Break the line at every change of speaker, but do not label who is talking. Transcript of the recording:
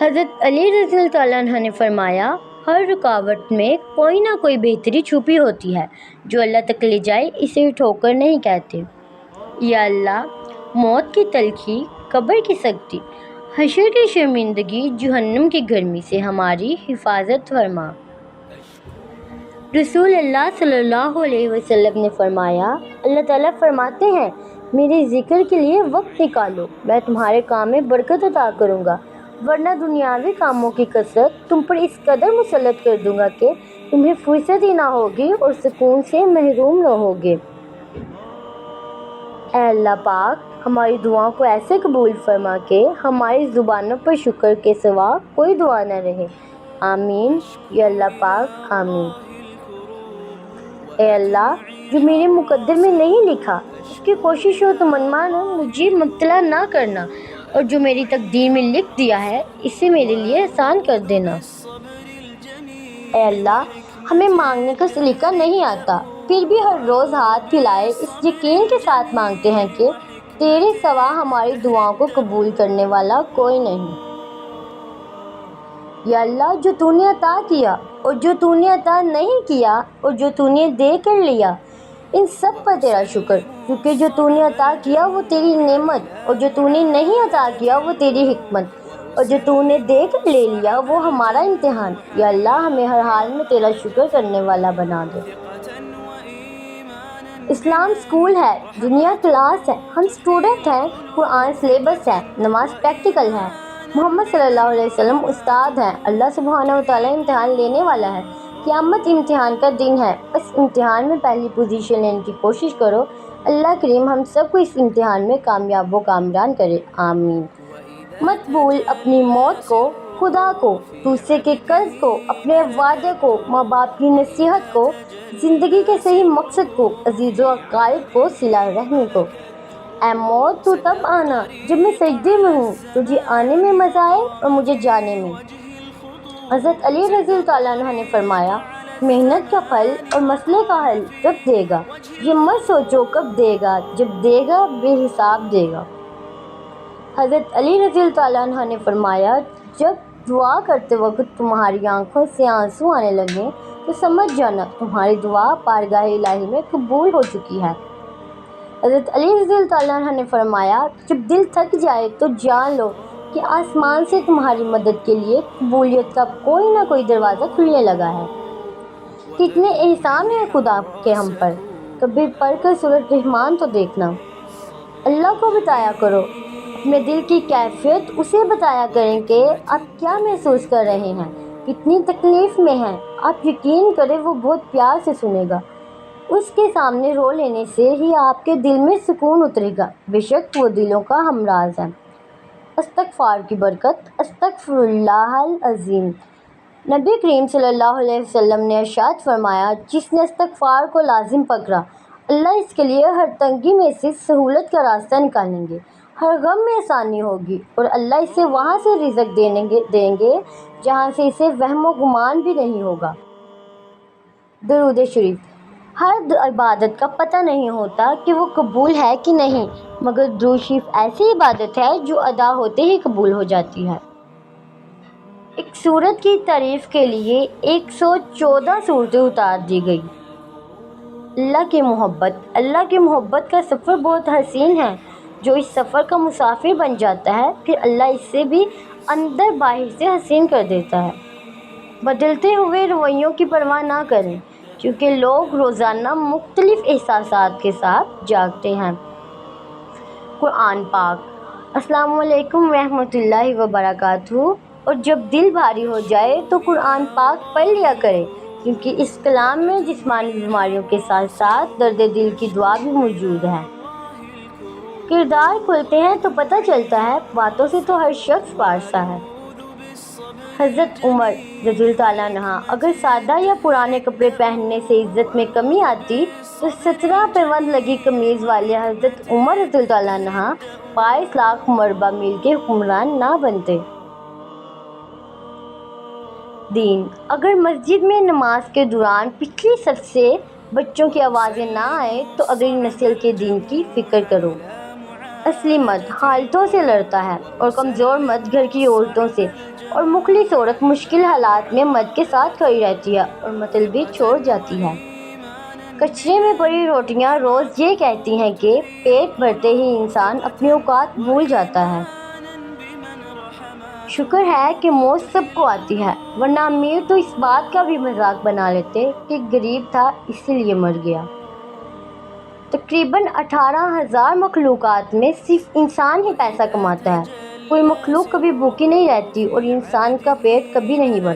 حضرت علی رضی اللہ تعالیٰ عنہ نے فرمایا، ہر رکاوٹ میں کوئی نہ کوئی بہتری چھپی ہوتی ہے، جو اللہ تک لے جائے اسے ٹھوکر نہیں کہتے۔ یا اللہ، موت کی تلخی، قبر کی سختی، حشر کی شرمندگی، جہنم کی گرمی سے ہماری حفاظت فرما۔ رسول اللہ صلی اللہ علیہ وسلم نے فرمایا، اللہ تعالیٰ فرماتے ہیں، میرے ذکر کے لیے وقت نکالو، میں تمہارے کام میں برکت عطا کروں گا، ورنہ دنیاوی کاموں کی کثرت تم پر اس قدر مسلط کر دوں گا کہ تمہیں فرصت ہی نہ ہوگی اور سکون سے محروم رہو گے۔ اے اللہ پاک، ہماری دعاؤں کو ایسے قبول فرما کہ ہماری زبانوں پر شکر کے سوا کوئی دعا نہ رہے۔ آمین یا اللہ پاک، آمین۔ اے اللہ، جو میرے مقدر میں نہیں لکھا، اس کی کوشش ہو تو منمانا مجھے مبتلا نہ کرنا، اور جو میری تقدیر میں لکھ دیا ہے اسے میرے لیے آسان کر دینا۔ اے اللہ، ہمیں مانگنے کا سلیقہ نہیں آتا، پھر بھی ہر روز ہاتھ پھیلائے اس یقین کے ساتھ مانگتے ہیں کہ تیرے سوا ہماری دعاؤں کو قبول کرنے والا کوئی نہیں۔ یا اللہ، جو تو نے عطا کیا اور جو تو نے عطا نہیں کیا اور جو تو نے دے کر لیا، ان سب پر تیرا شکر، کیونکہ جو تو نے عطا کیا وہ تیری نعمت اور جو تو نے نہیں عطا کیا وہ تیری حکمت، اور جو تو نے دے کر لے لیا وہ ہمارا امتحان۔ یا اللہ، ہمیں ہر حال میں تیرا شکر کرنے والا بنا دے۔ اسلام اسکول ہے، دنیا کلاس ہے، ہم اسٹوڈنٹ ہیں، قرآن سلیبس ہے، نماز پریکٹیکل ہے، محمد صلی اللہ علیہ وسلم استاد ہیں، اللہ سبحانہ وتعالیٰ امتحان لینے والا ہے، قیامت امتحان کا دن ہے، بس امتحان میں پہلی پوزیشن لینے کی کوشش کرو۔ اللہ کریم ہم سب کو اس امتحان میں کامیاب و کامران کرے، آمین۔ مت بھول اپنی موت کو، خدا کو، دوسرے کے قرض کو، اپنے وعدے کو، ماں باپ کی نصیحت کو، زندگی کے صحیح مقصد کو، عزیز و اقارب کو، صلہ رحمی کو۔ اے موت، تو تب آنا جب میں سجدے میں ہوں، تجھے آنے میں مزہ آئے اور مجھے جانے میں۔ حضرت علی رضی اللہ تعالیٰ عنہ نے فرمایا، محنت کا پھل اور مسئلے کا حل کب دے گا؟ یہ مت سوچو کب دے گا، جب دے گا بے حساب دے گا۔ حضرت علی رضی اللہ تعالیٰ عنہ نے فرمایا، جب دعا کرتے وقت تمہاری آنکھوں سے آنسو آنے لگیں تو سمجھ جانا تمہاری دعا بارگاہ الہی میں قبول ہو چکی ہے۔ حضرت علی رضی اللہ تعالیٰ عنہ نے فرمایا، جب دل تھک جائے تو جان لو کہ آسمان سے تمہاری مدد کے لیے قبولیت کا کوئی نہ کوئی دروازہ کھلنے لگا ہے۔ کتنے احسان ہیں خدا کے ہم پر، کبھی پڑھ کر سورۃ رحمان تو دیکھنا۔ اللہ کو بتایا کرو اپنے دل کی کیفیت، اسے بتایا کریں کہ آپ کیا محسوس کر رہے ہیں، کتنی تکلیف میں ہیں۔ آپ یقین کریں وہ بہت پیار سے سنے گا۔ اس کے سامنے رو لینے سے ہی آپ کے دل میں سکون اترے گا، بے شک وہ دلوں کا ہمراز ہے۔ استغفار کی برکت۔ استغفر اللہ العظیم۔ نبی کریم صلی اللہ علیہ وسلم نے ارشاد فرمایا، جس نے استغفار کو لازم پکڑا، اللہ اس کے لیے ہر تنگی میں سے سہولت کا راستہ نکالیں گے، ہر غم میں آسانی ہوگی، اور اللہ اسے وہاں سے رزق دیں گے جہاں سے اسے وہم و گمان بھی نہیں ہوگا۔ درود شریف۔ ہر عبادت کا پتہ نہیں ہوتا کہ وہ قبول ہے کہ نہیں، مگر درود شریف ایسی عبادت ہے جو ادا ہوتے ہی قبول ہو جاتی ہے۔ ایک سورت کی تعریف کے لیے 114 صورتیں اتار دی گئی۔ اللہ کی محبت۔ اللہ کی محبت کا سفر بہت حسین ہے۔ جو اس سفر کا مسافر بن جاتا ہے، پھر اللہ اس سے بھی اندر باہر سے حسین کر دیتا ہے۔ بدلتے ہوئے رویوں کی پرواہ نہ کریں، کیونکہ لوگ روزانہ مختلف احساسات کے ساتھ جاگتے ہیں۔ قرآن پاک۔ السلام علیکم ورحمۃ اللہ وبرکاتہ۔ اور جب دل بھاری ہو جائے تو قرآن پاک پڑھ لیا کریں، کیونکہ اس کلام میں جسمانی بیماریوں کے ساتھ ساتھ درد دل کی دعا بھی موجود ہے۔ کردار کھلتے ہیں تو پتہ چلتا ہے، باتوں سے تو ہر شخص پارسا ہے۔ حضرت عمر رضی اللہ تعالیٰ عنہ، اگر سادہ یا پرانے کپڑے پہننے سے عزت میں کمی آتی تو 17 پیوند لگی قمیض والے حضرت عمر رضی اللہ تعالیٰ عنہ 22 لاکھ مربع میل کے حکمران نہ بنتے۔ دین۔ اگر مسجد میں نماز کے دوران پچھلی صف سے بچوں کی آوازیں نہ آئیں تو اگلی نسل کے دین کی فکر کرو۔ اصلی مرد حالتوں سے لڑتا ہے اور کمزور مرد گھر کی عورتوں سے، اور مخلص عورت مشکل حالات میں مرد کے ساتھ کھڑی رہتی ہے اور مطلبی چھوڑ جاتی ہے۔ کچرے میں پڑی روٹیاں روز یہ کہتی ہیں کہ پیٹ بھرتے ہی انسان اپنی اوقات بھول جاتا ہے۔ شکر ہے کہ موت سب کو آتی ہے، ورنہ امیر تو اس بات کا بھی مذاق بنا لیتے کہ غریب تھا اس لیے مر گیا۔ تقریباً 18,000 مخلوقات میں صرف انسان ہی پیسہ کماتا ہے۔ کوئی مخلوق کبھی بھوکی نہیں رہتی اور انسان کا پیٹ کبھی نہیں بھرتا۔